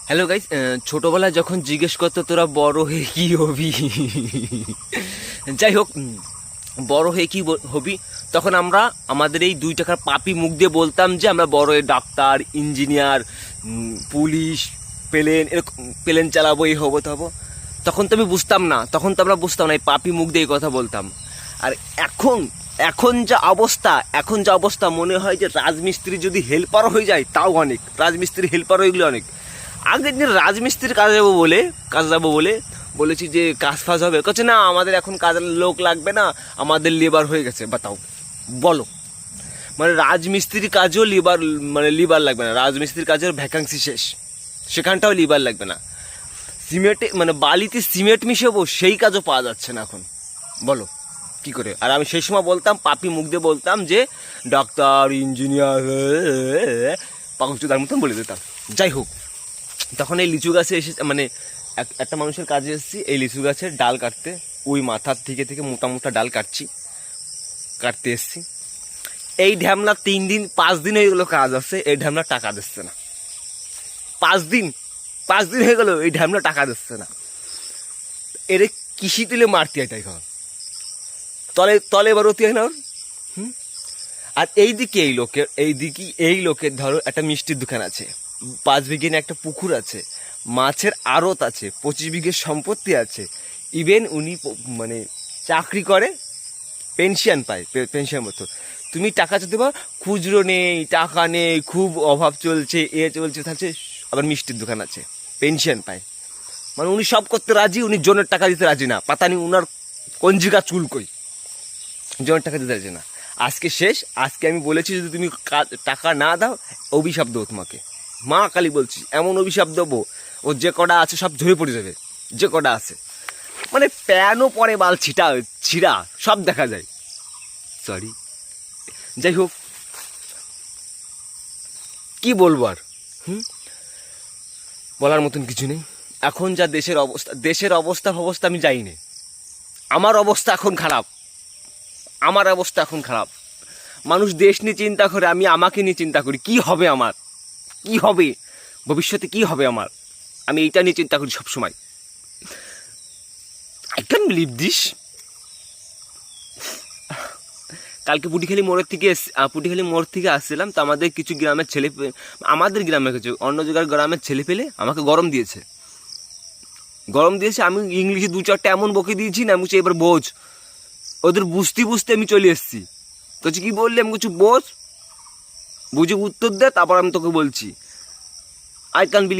Hello guys, ছোটবেলায় যখন জিজ্ঞেস করতো তোরা বড় হয়ে কি হবি, যাই হোক, বড় হয়ে কি হবি, তখন আমরা আমাদের এই 2 টাকার পাপি মুখ দিয়ে বলতাম যে আমরা বড় হয়ে ডাক্তার, ইঞ্জিনিয়ার, পুলিশ, এরকম প্লেন চালাবো, এই হবো তো হবো। তখন তো আমি বুঝতাম না, এই পাপি মুখ দিয়ে এই কথা বলতাম। আর এখন এখন যা অবস্থা মনে হয় যে রাজমিস্ত্রি যদি হেল্পার হয়ে যায় তাও অনেক, রাজমিস্ত্রি হেল্পার হয়ে গেলে অনেক। আগের দিন রাজমিস্ত্রির কাজ যাবো বলে বলেছি যে কাজ ফাজ হবে, বলছে না আমাদের এখন কাজের লোক লাগবে না, আমাদের লেবার হয়ে গেছে। বাতাও, বলো, মানে রাজমিস্ত্রির কাজেও লিবার লাগবে না, রাজমিস্ত্রির কাজের ভ্যাকান্সি শেষ, সেখানটাও লিবার লাগবে না। সিমেন্টে মানে বালিতে সিমেন্ট মিশাবো সেই কাজও পাওয়া যাচ্ছে না এখন, বলো কি করে। আর আমি সেই সময় বলতাম, পাপি মুখ দিয়ে বলতাম যে ডাক্তার, ইঞ্জিনিয়ার, পাগলচোদার মতন বলে দিতাম। যাই হোক, তখন এই লিচু গাছে এসে মানে একটা মানুষের কাজে এসেছি এই লিচু গাছের ডাল কাটতে। ওই মাথার থেকে মোটা মোটা ডাল কাটতে এসেছি। এই ঢ্যামলা 3 দিন 5 দিন হয়ে গেলো কাজ আছে, এই ঢ্যামলা টাকা দিচ্ছে না। 5 দিন হয়ে গেল এই ঢ্যামলা টাকা দিচ্ছে না। এরে কৃষি তুলে মারতে হয়, তাই খাওয়া তলে এবার অতি হয় না ওর। আর এই লোকের ধরো একটা মিষ্টির দোকান আছে, 5 বিঘে একটা পুকুর আছে, মাছের আড়ত আছে, 25 বিঘের সম্পত্তি আছে। ইভেন উনি মানে চাকরি করে, পেনশন পায়, পেনশন মতো। তুমি টাকা চাইতে পারো, খুচরো নেই, টাকা নেই, খুব অভাব চলছে, থাকছে, আবার মিষ্টির দোকান আছে, পেনশন পায়। মানে উনি সব করতে রাজি, উনি জনের টাকা দিতে রাজি না। পাতা নেই উনার কঞ্জিকা চুল কই, জনের টাকা দিতে রাজি না। আজকে শেষ, আজকে আমি বলেছি যদি তুমি টাকা না দাও অভিশাপ দেবো তোমাকে, মা কালী বলছি, এমন অভিশাপ দেবো ও যে কটা আছে সব ঝরে পড়ে যাবে, যে কটা আছে। মানে প্যানও পরে বাল ছিঁড়া সব দেখা যায়। সরি, যাই হোক, কি বলবো আর, বলার মতন কিছু নেই। এখন যা দেশের অবস্থা আমি যাইনি, আমার অবস্থা এখন খারাপ। মানুষ দেশ নিয়ে চিন্তা করে, আমি আমাকে নিয়ে চিন্তা করি, কি হবে আমার, কি হবে ভবিষ্যতে, কি হবে আমার, আমি এইটা নিয়ে চিন্তা করি সবসময়। I can believe this. কালকে পুটিখালি মোড় থেকে আসছিলাম, তো আমাদের কিছু গ্রামের অন্য জায়গার গ্রামের ছেলে পেলে আমাকে গরম দিয়েছে। আমি ইংলিশে 2-4টা এমন বকে দিয়েছি না, আমি এবার বোঝ। ওদের বুঝতে আমি চলে এসেছি। তো কি বললি, আমি কিছু বোঝ, বুঝে উত্তর দে, তারপর আমি তোকে বলছি। I can believe.